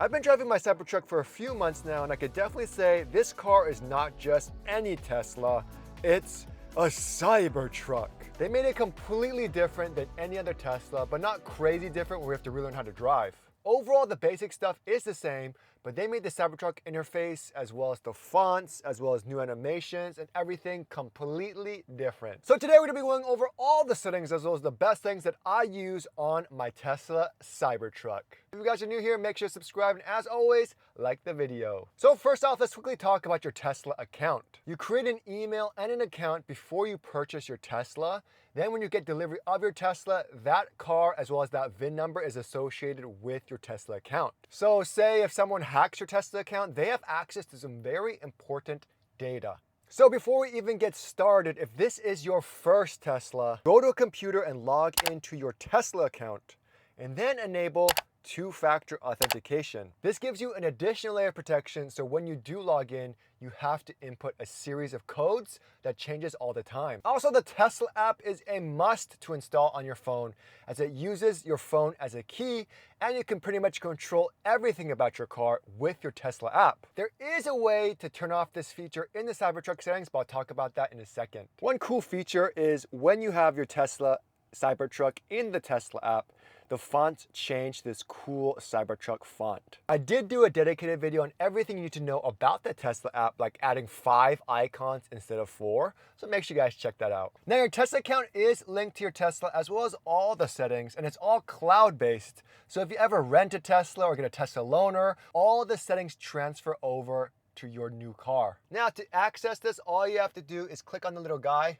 I've been driving my Cybertruck for a few months now, and I could definitely say this car is not just any Tesla, it's a Cybertruck. They made it completely different than any other Tesla, but not crazy different where we have to relearn how to drive. Overall, the basic stuff is the same, but they made the Cybertruck interface, as well as the fonts, as well as new animations, and everything completely different. So today we're gonna be going over all the settings, as well as the best things that I use on my Tesla Cybertruck. If you guys are new here, make sure to subscribe, and as always, like the video. So first off, let's quickly talk about your Tesla account. You create an email and an account before you purchase your Tesla. Then when you get delivery of your Tesla, that car as well as that VIN number is associated with your Tesla account. So say if someone hacks your Tesla account, they have access to some very important data. So before we even get started, if this is your first Tesla, go to a computer and log into your Tesla account and then enable two-factor authentication. This gives you an additional layer of protection, so when you do log in, you have to input a series of codes that changes all the time. Also, the Tesla app is a must to install on your phone, as it uses your phone as a key, and you can pretty much control everything about your car with your Tesla app. There is a way to turn off this feature in the Cybertruck settings, but I'll talk about that in a second. One cool feature is when you have your Tesla Cybertruck in the Tesla app, the fonts change this cool Cybertruck font. I did do a dedicated video on everything you need to know about the Tesla app, like adding 5 icons instead of 4, so make sure you guys check that out. Now your Tesla account is linked to your Tesla as well as all the settings, and it's all cloud-based, so if you ever rent a Tesla or get a Tesla loaner, all the settings transfer over to your new car. Now to access this, all you have to do is click on the little guy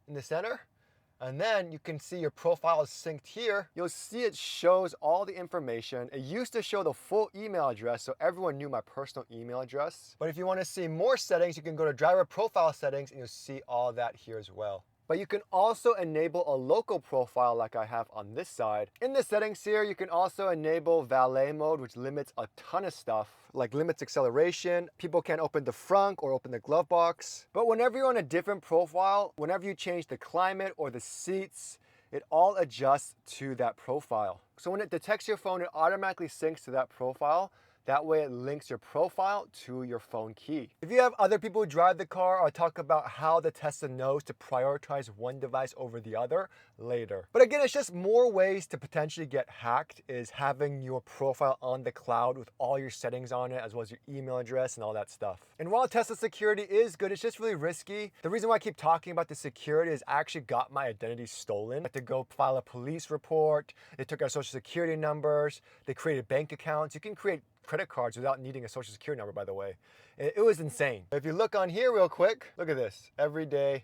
in the center, and then you can see your profile is synced here. You'll see it shows all the information. It used to show the full email address, so everyone knew my personal email address. But if you want to see more settings, you can go to driver profile settings and you'll see all that here as well. But you can also enable a local profile like I have on this side. In the settings here, you can also enable valet mode, which limits a ton of stuff, like limits acceleration. People can't open the front or open the glove box. But whenever you're on a different profile, whenever you change the climate or the seats, it all adjusts to that profile. So when it detects your phone, it automatically syncs to that profile. That way it links your profile to your phone key. If you have other people who drive the car, I'll talk about how the Tesla knows to prioritize one device over the other later. But again, it's just more ways to potentially get hacked, is having your profile on the cloud with all your settings on it, as well as your email address and all that stuff. And while Tesla security is good, it's just really risky. The reason why I keep talking about the security is I actually got my identity stolen. I had to go file a police report. They took our social security numbers. They created bank accounts. You can create credit cards without needing a social security number, by the way. It was insane. If you look on here real quick, look at this. Everydaychris.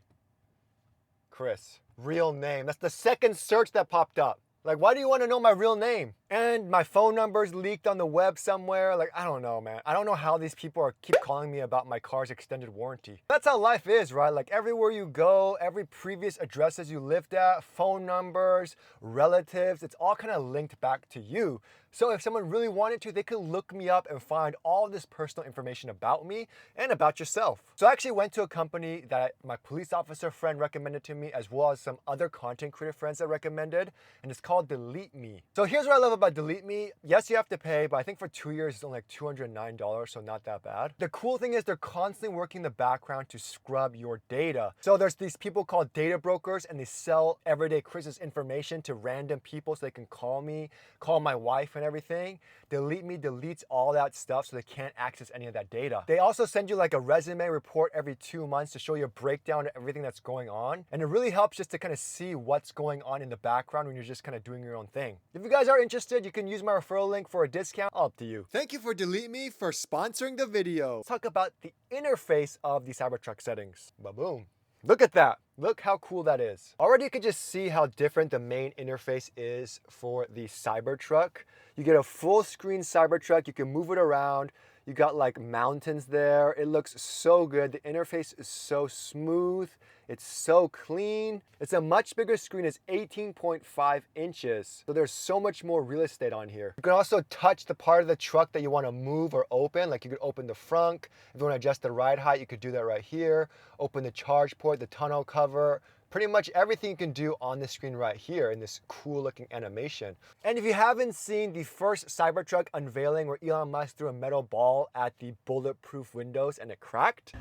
Real name. That's the second search that popped up. Like, why do you want to know my real name? And my phone number's leaked on the web somewhere. Like, I don't know, man. I don't know how these people keep calling me about my car's extended warranty. That's how life is, right? Like, everywhere you go, every previous addresses you lived at, phone numbers, relatives, it's all kind of linked back to you. So if someone really wanted to, they could look me up and find all this personal information about me and about yourself. So I actually went to a company that my police officer friend recommended to me, as well as some other content creator friends that recommended, and it's called Delete Me. So here's what I love about Delete Me. Yes, you have to pay, but I think for 2 years it's only like $209, so not that bad. The cool thing is they're constantly working in the background to scrub your data. So there's these people called data brokers, and they sell Everydaychris's information to random people so they can call me, call my wife and everything. Delete Me deletes all that stuff so they can't access any of that data. They also send you like a resume report every 2 months to show you a breakdown of everything that's going on. And it really helps just to kind of see what's going on in the background when you're just kind of doing your own thing. If you guys are interested, you can use my referral link for a discount. All up to you. Thank you for Delete Me for sponsoring the video. Let's talk about the interface of the Cybertruck settings. Ba-boom. Look at that. Look how cool that is. Already you can just see how different the main interface is for the Cybertruck. You get a full screen Cybertruck. You can move it around. You got like mountains there. It looks so good. The interface is so smooth. It's so clean. It's a much bigger screen. It's 18.5 inches. So there's so much more real estate on here. You can also touch the part of the truck that you want to move or open. Like you could open the front. If you want to adjust the ride height, you could do that right here. Open the charge port, the tonneau cover, pretty much everything you can do on the screen right here in this cool looking animation. And if you haven't seen the first Cybertruck unveiling where Elon Musk threw a metal ball at the bulletproof windows and it cracked,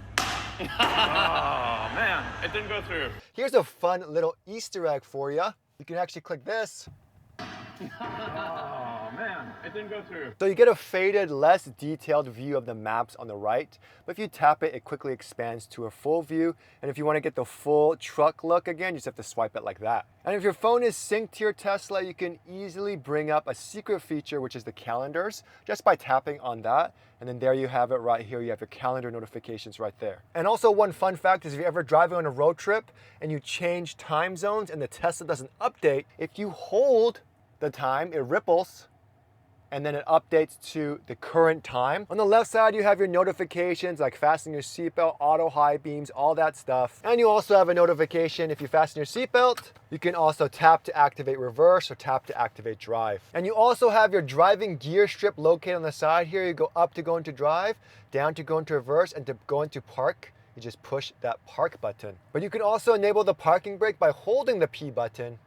Oh man, it didn't go through. here's a fun little Easter egg for you. You can actually click this. Oh man, it didn't go through. So you get a faded, less detailed view of the maps on the right, but if you tap it, it quickly expands to a full view. And if you want to get the full truck look again, you just have to swipe it like that. And if your phone is synced to your Tesla, you can easily bring up a secret feature, which is the calendars, just by tapping on that. And then there you have it right here. You have your calendar notifications right there. And also one fun fact is if you're ever driving on a road trip and you change time zones and the Tesla doesn't update, if you hold the time, it ripples, and then it updates to the current time. On the left side, you have your notifications like fasten your seatbelt, auto high beams, all that stuff. And you also have a notification if you fasten your seatbelt. You can also tap to activate reverse or tap to activate drive. And you also have your driving gear strip located on the side here. You go up to go into drive, down to go into reverse, and to go into park, you just push that park button. But you can also enable the parking brake by holding the P button,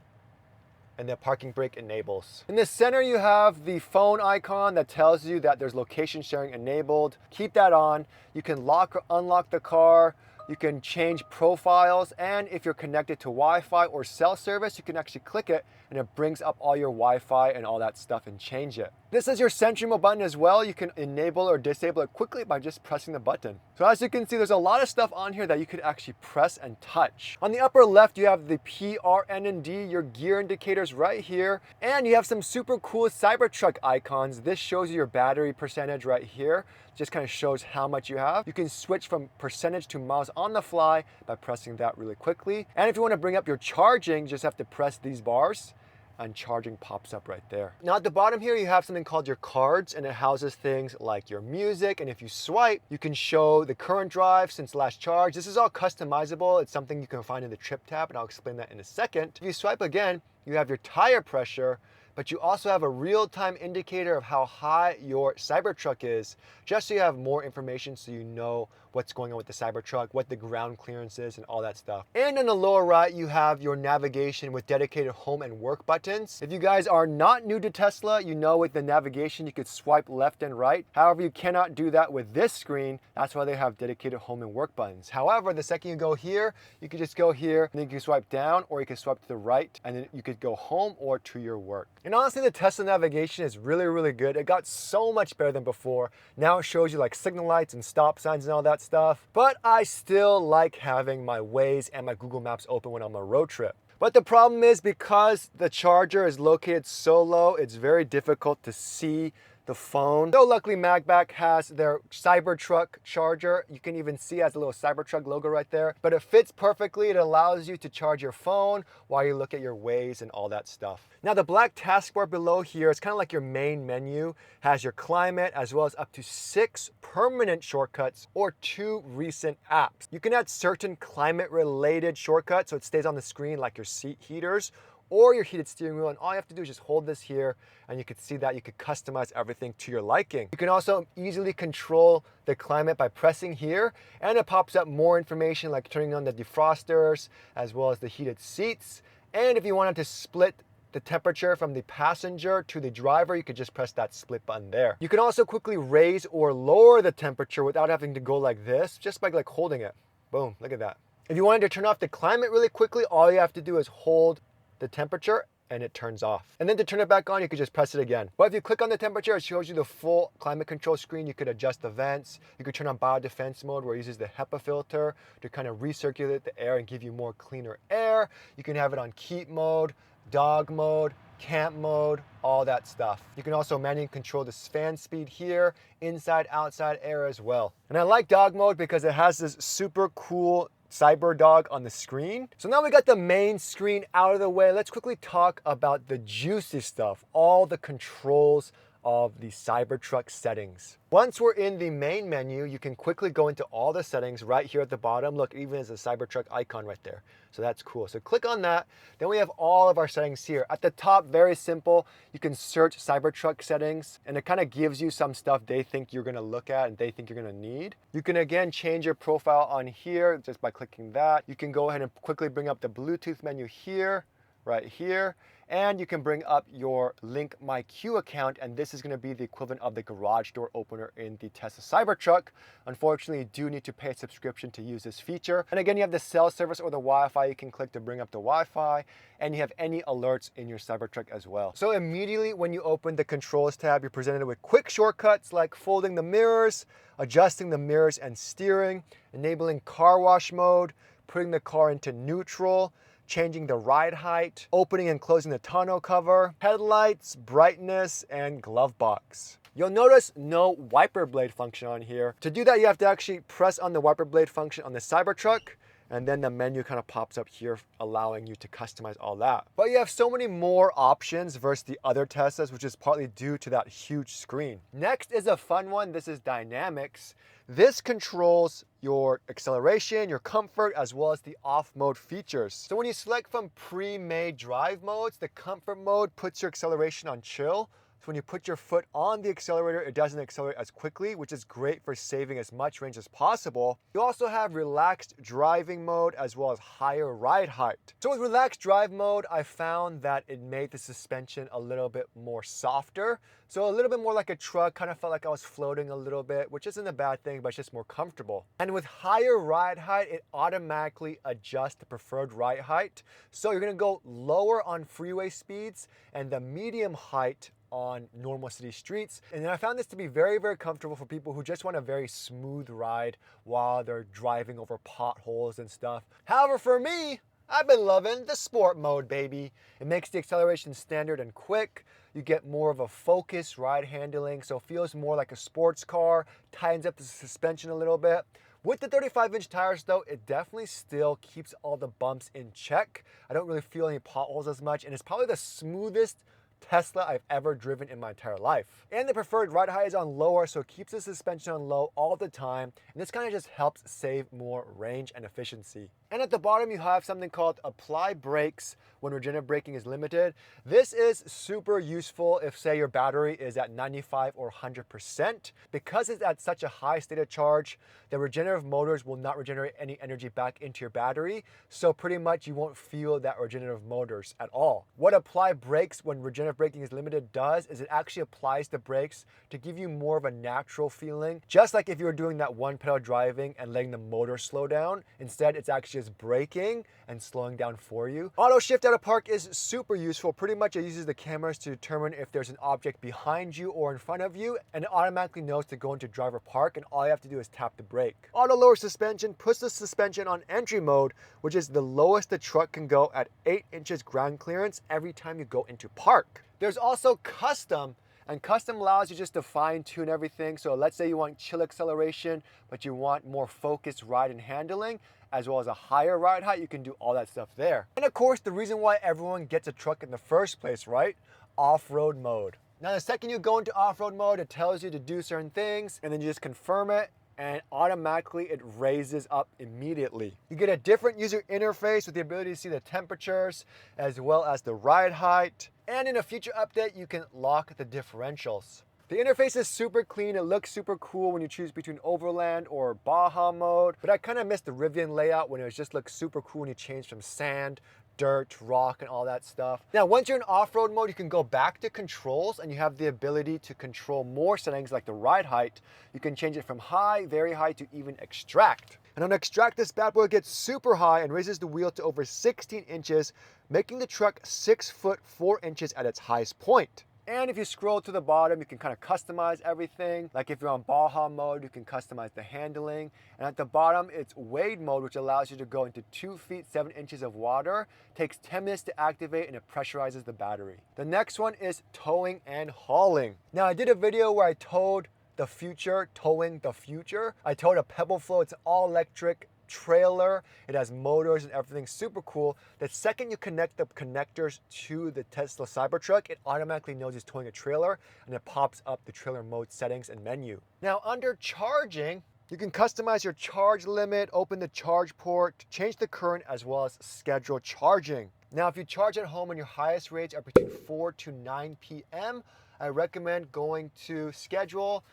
and the parking brake enables. In the center, you have the phone icon that tells you that there's location sharing enabled. Keep that on. You can lock or unlock the car. You can change profiles, and if you're connected to Wi-Fi or cell service, you can actually click it and it brings up all your Wi-Fi and all that stuff and change it. This is your Sentry Mode button as well. You can enable or disable it quickly by just pressing the button. So as you can see, there's a lot of stuff on here that you could actually press and touch. On the upper left, you have the P, R, N, and D, your gear indicators right here. And you have some super cool Cybertruck icons. This shows you your battery percentage right here. Just kind of shows how much you have. You can switch from percentage to miles on the fly by pressing that really quickly. And if you want to bring up your charging, you just have to press these bars and charging pops up right there. Now at the bottom here, you have something called your cards, and it houses things like your music. And if you swipe, you can show the current drive since last charge. This is all customizable. It's something you can find in the trip tab, and I'll explain that in a second. If you swipe again, you have your tire pressure, but you also have a real-time indicator of how high your Cybertruck is, just so you have more information so you know what's going on with the Cybertruck, what the ground clearance is, and all that stuff. And on the lower right, you have your navigation with dedicated home and work buttons. If you guys are not new to Tesla, you know with the navigation, you could swipe left and right. However, you cannot do that with this screen. That's why they have dedicated home and work buttons. However, the second you go here, you could just go here, and then you can swipe down, or you can swipe to the right, and then you could go home or to your work. And honestly, the Tesla navigation is really, really good. It got so much better than before. Now it shows you like signal lights and stop signs and all that stuff. But I still like having my Waze and my Google Maps open when I'm on a road trip. But the problem is because the charger is located so low, it's very difficult to see the phone. So luckily MagBack has their Cybertruck charger. You can even see it has a little Cybertruck logo right there, but it fits perfectly. It allows you to charge your phone while you look at your Waze and all that stuff. Now the black taskbar below here is kind of like your main menu, has your climate as well as up to 6 permanent shortcuts or 2 recent apps. You can add certain climate related shortcuts so it stays on the screen like your seat heaters or your heated steering wheel, and all you have to do is just hold this here and you can see that you could customize everything to your liking. You can also easily control the climate by pressing here, and it pops up more information like turning on the defrosters as well as the heated seats. And if you wanted to split the temperature from the passenger to the driver, you could just press that split button there. You can also quickly raise or lower the temperature without having to go like this, just by like holding it. Boom, look at that. If you wanted to turn off the climate really quickly, all you have to do is hold the temperature and it turns off. And then to turn it back on, you could just press it again. But if you click on the temperature, it shows you the full climate control screen. You could adjust the vents. You could turn on biodefense mode where it uses the HEPA filter to kind of recirculate the air and give you more cleaner air. You can have it on keep mode, dog mode, camp mode, all that stuff. You can also manually control the fan speed here, inside, outside air as well. And I like dog mode because it has this super cool Cyber Dog on the screen. So now we got the main screen out of the way. Let's quickly talk about the juicy stuff, all the controls of the Cybertruck settings. Once we're in the main menu, you can quickly go into all the settings right here at the bottom. Look, even there's a Cybertruck icon right there. So that's cool. So click on that. Then we have all of our settings here. At the top, very simple. You can search Cybertruck settings, and it kind of gives you some stuff they think you're going to look at and they think you're going to need. You can again change your profile on here just by clicking that. You can go ahead and quickly bring up the Bluetooth menu here, right here. And you can bring up your Link My Queue account, and this is going to be the equivalent of the garage door opener in the Tesla Cybertruck. Unfortunately, you do need to pay a subscription to use this feature. And again, you have the cell service or the Wi-Fi. You can click to bring up the Wi-Fi, and you have any alerts in your Cybertruck as well. So immediately when you open the controls tab, you're presented with quick shortcuts like folding the mirrors, adjusting the mirrors and steering, enabling car wash mode, putting the car into neutral, changing the ride height, opening and closing the tonneau cover, headlights, brightness, and glove box. You'll notice no wiper blade function on here. To do that, you have to actually press on the wiper blade function on the Cybertruck, and then the menu kind of pops up here, allowing you to customize all that. But you have so many more options versus the other Teslas, which is partly due to that huge screen. Next is a fun one. This is dynamics. This controls your acceleration, your comfort, as well as the off mode features. So when you select from pre-made drive modes, the comfort mode puts your acceleration on chill. So when you put your foot on the accelerator, it doesn't accelerate as quickly, which is great for saving as much range as possible. You also have relaxed driving mode as well as higher ride height. So with relaxed drive mode, I found that it made the suspension a little bit more softer. So a little bit more like a truck, kind of felt like I was floating a little bit, which isn't a bad thing, but it's just more comfortable. And with higher ride height, it automatically adjusts the preferred ride height. So you're gonna go lower on freeway speeds and the medium height on normal city streets. And then I found this to be very, very comfortable for people who just want a very smooth ride while they're driving over potholes and stuff. However, for me, I've been loving the sport mode, baby. It makes the acceleration standard and quick. You get more of a focused ride handling, so it feels more like a sports car, tightens up the suspension a little bit. With the 35-inch tires though, it definitely still keeps all the bumps in check. I don't really feel any potholes as much, and it's probably the smoothest Tesla I've ever driven in my entire life. And the preferred ride height is on lower, so it keeps the suspension on low all the time. And this kind of just helps save more range and efficiency. And at the bottom, you have something called apply brakes when regenerative braking is limited. This is super useful if, say, your battery is at 95 or 100%. Because it's at such a high state of charge, the regenerative motors will not regenerate any energy back into your battery. So pretty much you won't feel that regenerative motors at all. What apply brakes when regenerative braking is limited does is it actually applies the brakes to give you more of a natural feeling. Just like if you were doing that one pedal driving and letting the motor slow down. Instead, it's actually just braking and slowing down for you. Auto shift out of park is super useful. Pretty much it uses the cameras to determine if there's an object behind you or in front of you, and it automatically knows to go into driver park, and all you have to do is tap the brake. Auto lower suspension puts the suspension on entry mode, which is the lowest the truck can go at 8 inches ground clearance every time you go into park. There's also custom, and custom allows you just to fine tune everything. So let's say you want chill acceleration, but you want more focused ride and handling, as well as a higher ride height, you can do all that stuff there. And of course, the reason why everyone gets a truck in the first place, right? Off-road mode. Now, the second you go into off-road mode, it tells you to do certain things, and then you just confirm it, and automatically it raises up immediately. You get a different user interface with the ability to see the temperatures as well as the ride height. And in a future update, you can lock the differentials. The interface is super clean. It looks super cool when you choose between Overland or Baja mode, but I kind of missed the Rivian layout when it just looks super cool when you change from sand, dirt, rock, and all that stuff. Now, once you're in off-road mode, you can go back to controls and you have the ability to control more settings like the ride height. You can change it from high, very high, to even extract. And on extract, this bad boy gets super high and raises the wheel to over 16 inches, making the truck 6 foot 4 inches at its highest point. And if you scroll to the bottom, you can kind of customize everything. Like if you're on Baja mode, you can customize the handling. And at the bottom, it's Wade mode, which allows you to go into 2 feet 7 inches of water. Takes 10 minutes to activate, and it pressurizes the battery. The next one is towing and hauling. Now, I did a video where I towed the future, towing the future. I towed a Pebble Flow. It's an all-electric trailer. It has motors and everything, super cool. The second you connect the connectors to the Tesla Cybertruck, it automatically knows it's towing a trailer and it pops up the trailer mode settings and menu. Now under charging, you can customize your charge limit, open the charge port, change the current, as well as schedule charging. Now, if you charge at home and your highest rates are between 4 to 9 p.m., I recommend going to schedule,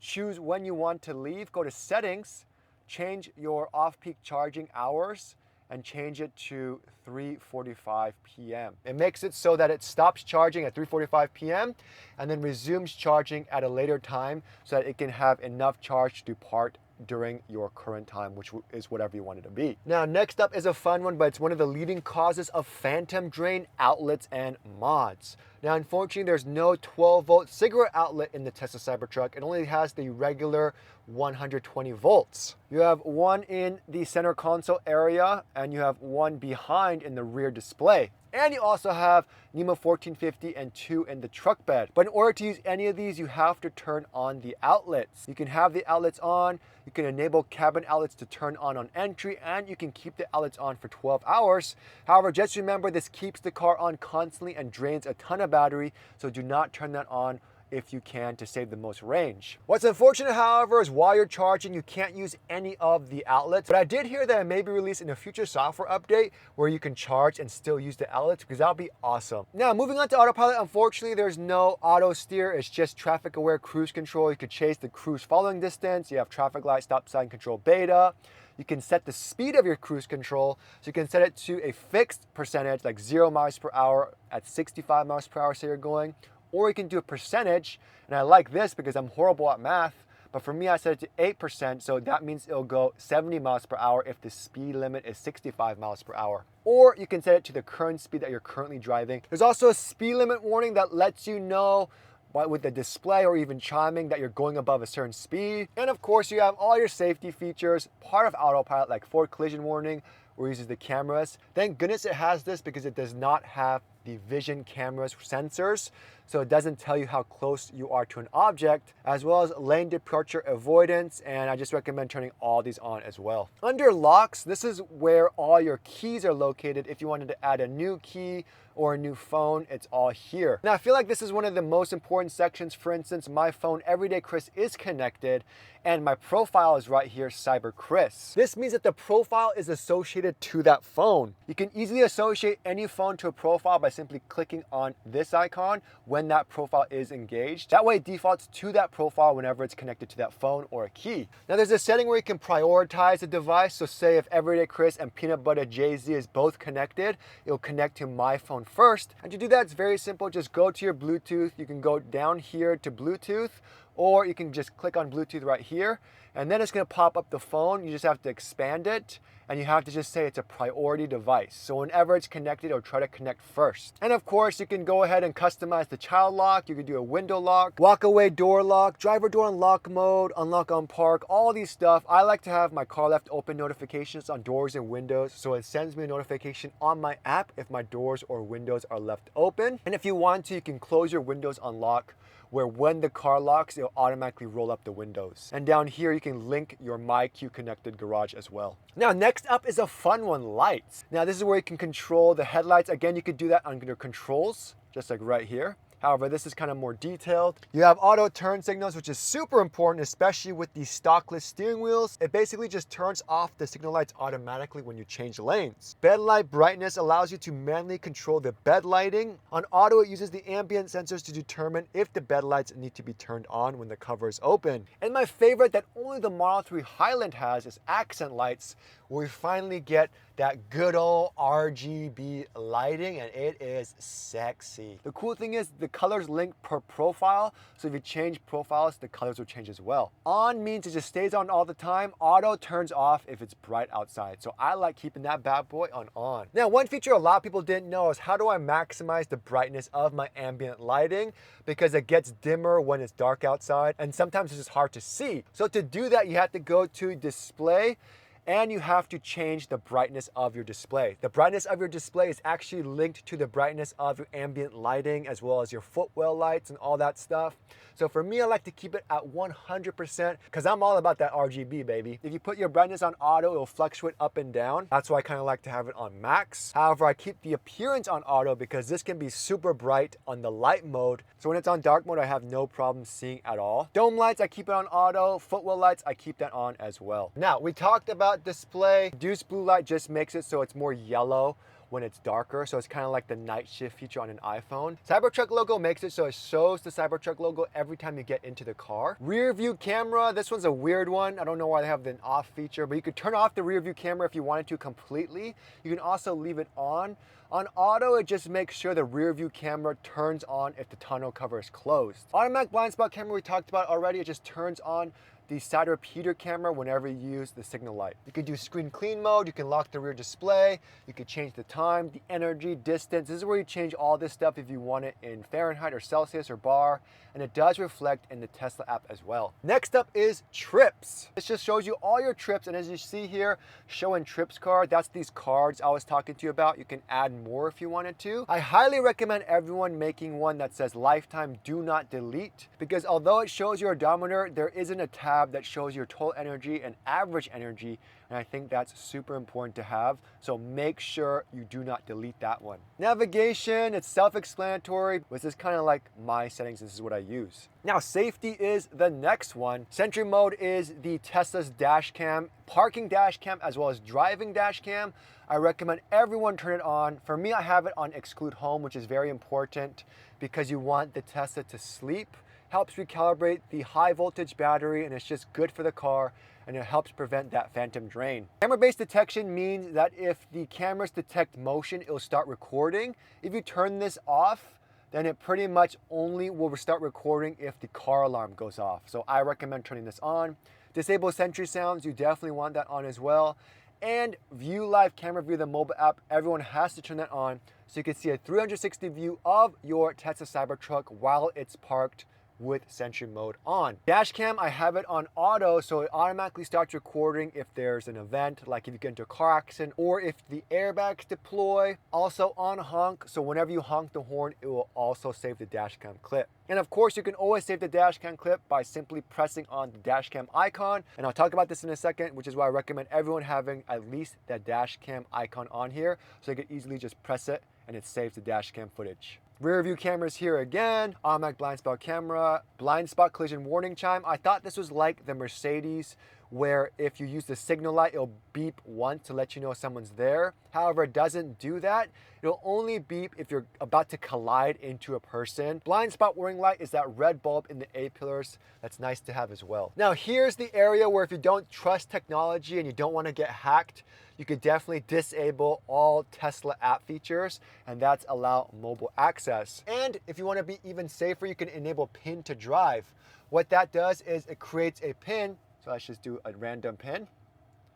choose when you want to leave, go to settings, change your off-peak charging hours, and change it to 3:45 p.m. It makes it so that it stops charging at 3:45 p.m. and then resumes charging at a later time so that it can have enough charge to depart during your current time, which is whatever you want it to be. Now, next up is a fun one, but it's one of the leading causes of phantom drain outlets and mods. Now, unfortunately, there's no 12-volt cigarette outlet in the Tesla Cybertruck. It only has the regular 120 volts. You have one in the center console area, and you have one behind in the rear display. And you also have NEMA 1450 and 2 in the truck bed. But in order to use any of these, you have to turn on the outlets. You can have the outlets on, you can enable cabin outlets to turn on entry, and you can keep the outlets on for 12 hours. However, just remember this keeps the car on constantly and drains a ton of battery, so do not turn that on if you can to save the most range. What's unfortunate, however, is while you're charging, you can't use any of the outlets. But I did hear that it may be released in a future software update where you can charge and still use the outlets, because that'll be awesome. Now, moving on to Autopilot, unfortunately, there's no auto steer. It's just traffic aware cruise control. You could chase the cruise following distance. You have traffic light, stop sign control beta. You can set the speed of your cruise control. So you can set it to a fixed percentage, like 0 miles per hour at 65 miles per hour, say you're going. Or you can do a percentage, and I like this because I'm horrible at math, but for me I set it to 8%, so that means it'll go 70 miles per hour if the speed limit is 65 miles per hour. Or you can set it to the current speed that you're currently driving. There's also a speed limit warning that lets you know with the display or even chiming that you're going above a certain speed. And of course you have all your safety features, part of Autopilot, like forward collision warning, or uses the cameras. Thank goodness it has this because it does not have the vision cameras sensors, so it doesn't tell you how close you are to an object, as well as lane departure avoidance, and I just recommend turning all these on as well. Under locks, this is where all your keys are located. If you wanted to add a new key or a new phone, it's all here. Now, I feel like this is one of the most important sections. For instance, my phone, Everydaychris, is connected, and my profile is right here, Cybertruck. This means that the profile is associated to that phone. You can easily associate any phone to a profile by simply clicking on this icon when that profile is engaged. That way it defaults to that profile whenever it's connected to that phone or a key. Now there's a setting where you can prioritize the device. So say if Everydaychris and Peanut Butter Jay-Z is both connected, it'll connect to my phone first. And to do that, it's very simple. Just go to your Bluetooth. You can go down here to Bluetooth, or you can just click on Bluetooth right here, and then it's gonna pop up the phone. You just have to expand it, and you have to just say it's a priority device. So whenever it's connected, it'll try to connect first. And of course, you can go ahead and customize the child lock. You can do a window lock, walk away door lock, driver door unlock mode, unlock on park, all these stuff. I like to have my car left open notifications on doors and windows, so it sends me a notification on my app if my doors or windows are left open. And if you want to, you can close your windows unlock, where when the car locks, it'll automatically roll up the windows. And down here, you can link your MyQ connected garage as well. Now, next up is a fun one, lights. Now, this is where you can control the headlights. Again, you could do that under controls, just like right here. However, this is kind of more detailed. You have auto turn signals, which is super important, especially with the stockless steering wheels. It basically just turns off the signal lights automatically when you change lanes. Bed light brightness allows you to manually control the bed lighting. On auto, it uses the ambient sensors to determine if the bed lights need to be turned on when the cover is open. And my favorite that only the Model 3 Highland has is accent lights, where we finally get that good old RGB lighting, and it is sexy. The cool thing is the colors link per profile, so if you change profiles, the colors will change as well. On means it just stays on all the time. Auto turns off if it's bright outside, so I like keeping that bad boy on. Now, one feature a lot of people didn't know is how do I maximize the brightness of my ambient lighting, because it gets dimmer when it's dark outside, and sometimes it's just hard to see. So to do that, you have to go to display, And you have to change the brightness of your display. The brightness of your display is actually linked to the brightness of your ambient lighting as well as your footwell lights and all that stuff. So for me, I like to keep it at 100% because I'm all about that RGB, baby. If you put your brightness on auto, it'll fluctuate up and down. That's why I kind of like to have it on max. However, I keep the appearance on auto because this can be super bright on the light mode. So when it's on dark mode, I have no problem seeing at all. Dome lights, I keep it on auto. Footwell lights, I keep that on as well. Now, we talked about display. Reduced blue light just makes it so it's more yellow when it's darker, so it's kind of like the night shift feature on an iPhone. Cybertruck logo makes it so it shows the Cybertruck logo every time you get into the car. Rear view camera, this one's a weird one. I don't know why they have the off feature, but you could turn off the rear view camera if you wanted to completely. You can also leave it on. On auto, it just makes sure the rear view camera turns on if the tonneau cover is closed. Automatic blind spot camera we talked about already, it just turns on the side repeater camera whenever you use the signal light. You can do screen clean mode, you can lock the rear display, you can change the time, the energy, distance. This is where you change all this stuff if you want it in Fahrenheit or Celsius or bar, and it does reflect in the Tesla app as well. Next up is trips. This just shows you all your trips, and as you see here, showing trips card, that's these cards I was talking to you about. You can add more if you wanted to. I highly recommend everyone making one that says lifetime do not delete, because although it shows your odometer, there isn't a tab that shows your total energy and average energy, and I think that's super important to have, so make sure you do not delete that one. Navigation, it's self-explanatory. This is kind of like my settings, this is what I use. Now safety is the next one. Sentry mode is the Tesla's dash cam, parking dash cam as well as driving dash cam. I recommend everyone turn it on. For me, I have it on exclude home, which is very important because you want the Tesla to sleep. Helps recalibrate the high voltage battery, and it's just good for the car, and it helps prevent that phantom drain. Camera-based detection means that if the cameras detect motion, it'll start recording. If you turn this off, then it pretty much only will start recording if the car alarm goes off. So I recommend turning this on. Disable Sentry sounds, you definitely want that on as well. And view live camera view, the mobile app, everyone has to turn that on so you can see a 360 view of your Tesla Cybertruck while it's parked with Sentry mode on. Dash cam, I have it on auto, so it automatically starts recording if there's an event, like if you get into a car accident or if the airbags deploy. Also on honk, so whenever you honk the horn, it will also save the dash cam clip. And of course, you can always save the dash cam clip by simply pressing on the dash cam icon. And I'll talk about this in a second, which is why I recommend everyone having at least that dash cam icon on here, so you can easily just press it and it saves the dash cam footage. Rear view cameras here again, automatic blind spot camera, blind spot collision warning chime. I thought this was like the Mercedes, where if you use the signal light, it'll beep once to let you know someone's there. However, it doesn't do that. It'll only beep if you're about to collide into a person. Blind spot warning light is that red bulb in the A-pillars. That's nice to have as well. Now here's the area where if you don't trust technology and you don't want to get hacked, you could definitely disable all Tesla app features, and that's allow mobile access. And if you want to be even safer, you can enable pin to drive. What that does is it creates a pin. So let's just do a random pin.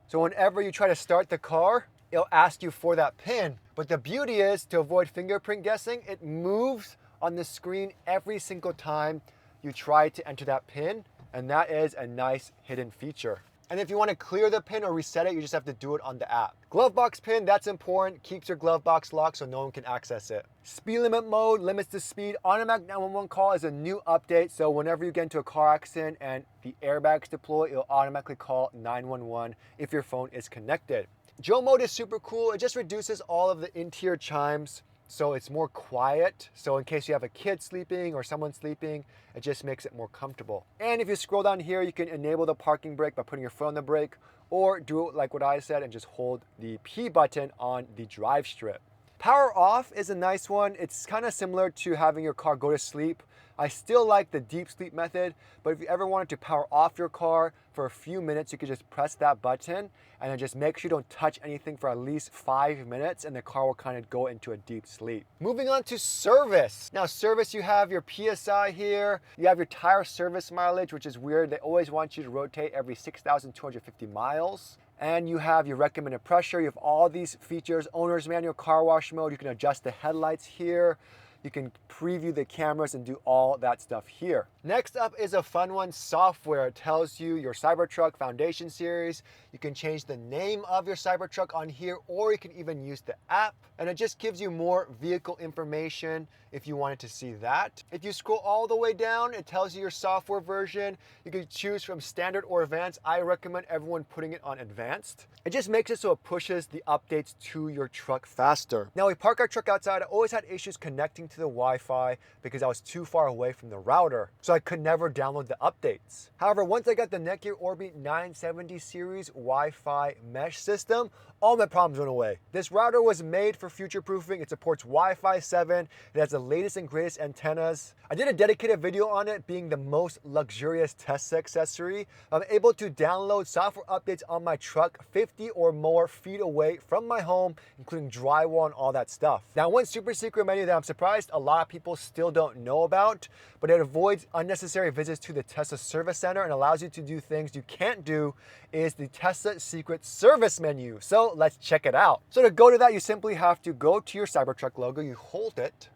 So whenever you try to start the car, it'll ask you for that pin. But the beauty is, to avoid fingerprint guessing, it moves on the screen every single time you try to enter that pin. And that is a nice hidden feature. And if you want to clear the pin or reset it, you just have to do it on the app. Glove box pin, that's important. Keeps your glove box locked so no one can access it. Speed limit mode limits the speed. Automatic 911 call is a new update. So whenever you get into a car accident and the airbags deploy, it'll automatically call 911 if your phone is connected. Joe mode is super cool. It just reduces all of the interior chimes, so it's more quiet. So in case you have a kid sleeping or someone sleeping, it just makes it more comfortable. And if you scroll down here, you can enable the parking brake by putting your foot on the brake, or do it like what I said and just hold the P button on the drive strip. Power off is a nice one. It's kind of similar to having your car go to sleep. I still like the deep sleep method, but if you ever wanted to power off your car for a few minutes, you could just press that button and then just make sure you don't touch anything for at least 5 minutes, and the car will kind of go into a deep sleep. Moving on to service. Now service, you have your PSI here. You have your tire service mileage, which is weird. They always want you to rotate every 6,250 miles. And you have your recommended pressure. You have all these features. Owner's manual, car wash mode. You can adjust the headlights here. You can preview the cameras and do all that stuff here. Next up is a fun one, software. It tells you your Cybertruck Foundation series. You can change the name of your Cybertruck on here, or you can even use the app. And it just gives you more vehicle information if you wanted to see that. If you scroll all the way down, it tells you your software version. You can choose from standard or advanced. I recommend everyone putting it on advanced. It just makes it so it pushes the updates to your truck faster. Now we park our truck outside. I always had issues connecting to the Wi-Fi because I was too far away from the router, so I could never download the updates. However, once I got the Netgear Orbit 970 series Wi-Fi mesh system, all my problems went away. This router was made for future-proofing. It supports Wi-Fi 7. It has the latest and greatest antennas. I did a dedicated video on it being the most luxurious Tesla accessory. I'm able to download software updates on my truck 50 or more feet away from my home, including drywall and all that stuff. Now, one super secret menu that I'm surprised a lot of people still don't know about, but it avoids unnecessary visits to the Tesla service center and allows you to do things you can't do, is the Tesla secret service menu. So let's check it out. So to go to that, you simply have to go to your Cybertruck logo, you hold it,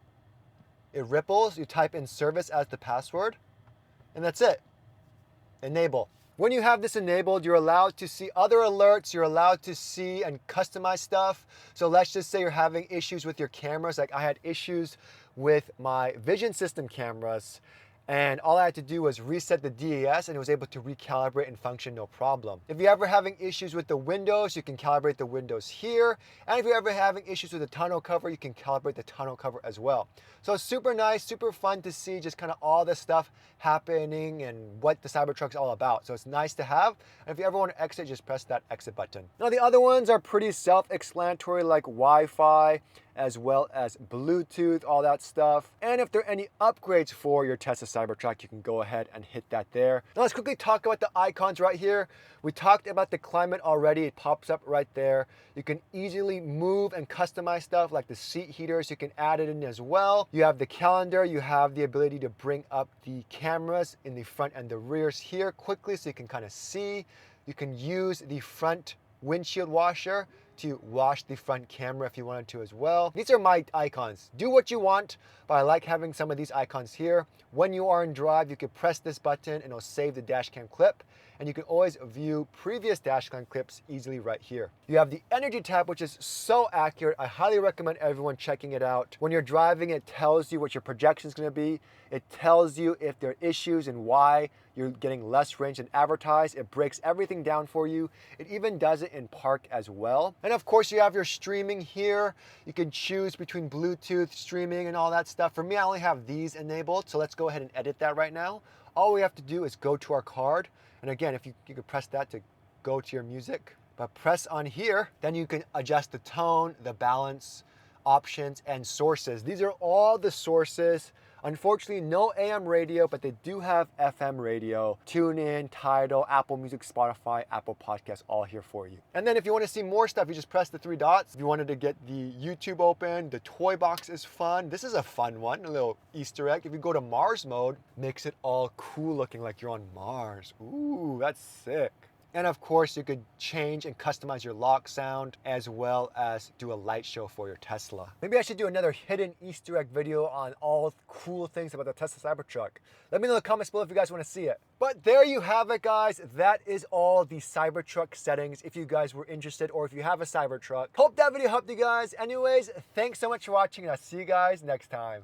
it ripples, you type in service as the password, and that's it. Enable. When you have this enabled, you're allowed to see other alerts, you're allowed to see and customize stuff. So let's just say you're having issues with your cameras, like I had issues with my vision system cameras, and all I had to do was reset the DAS and it was able to recalibrate and function no problem. If you're ever having issues with the windows, you can calibrate the windows here. And if you're ever having issues with the tonneau cover, you can calibrate the tonneau cover as well. So it's super nice, super fun to see just kind of all this stuff happening and what the Cybertruck's all about. So it's nice to have. And if you ever want to exit, just press that exit button. Now the other ones are pretty self-explanatory, like Wi-Fi, as well as Bluetooth, all that stuff. And if there are any upgrades for your Tesla Cybertruck, you can go ahead and hit that there. Now let's quickly talk about the icons right here. We talked about the climate already. It pops up right there. You can easily move and customize stuff like the seat heaters. You can add it in as well. You have the calendar. You have the ability to bring up the cameras in the front and the rears here quickly so you can kind of see. You can use the front windshield washer to wash the front camera if you wanted to as well. These are my icons. Do what you want, but I like having some of these icons here. When you are in drive, you can press this button and it'll save the dash cam clip. And you can always view previous dash cam clips easily right here. You have the energy tab, which is so accurate. I highly recommend everyone checking it out. When you're driving, it tells you what your projection is going to be. It tells you if there are issues and why you're getting less range than advertised. It breaks everything down for you. It even does it in park as well. And of course, you have your streaming here. You can choose between Bluetooth, streaming, and all that stuff. For me, I only have these enabled, so let's go ahead and edit that right now. All we have to do is go to our card. And again, if you could press that to go to your music, but press on here, then you can adjust the tone, the balance, options, and sources. These are all the sources. Unfortunately, no AM radio, but they do have FM radio. TuneIn, Tidal, Apple Music, Spotify, Apple Podcasts, all here for you. And then if you want to see more stuff, you just press the three dots. If you wanted to get the YouTube open, the toy box is fun. This is a fun one, a little Easter egg. If you go to Mars mode, makes it all cool looking like you're on Mars. Ooh, that's sick. And of course, you could change and customize your lock sound as well as do a light show for your Tesla. Maybe I should do another hidden Easter egg video on all cool things about the Tesla Cybertruck. Let me know in the comments below if you guys want to see it. But there you have it, guys. That is all the Cybertruck settings if you guys were interested or if you have a Cybertruck. Hope that video helped you guys. Anyways, thanks so much for watching and I'll see you guys next time.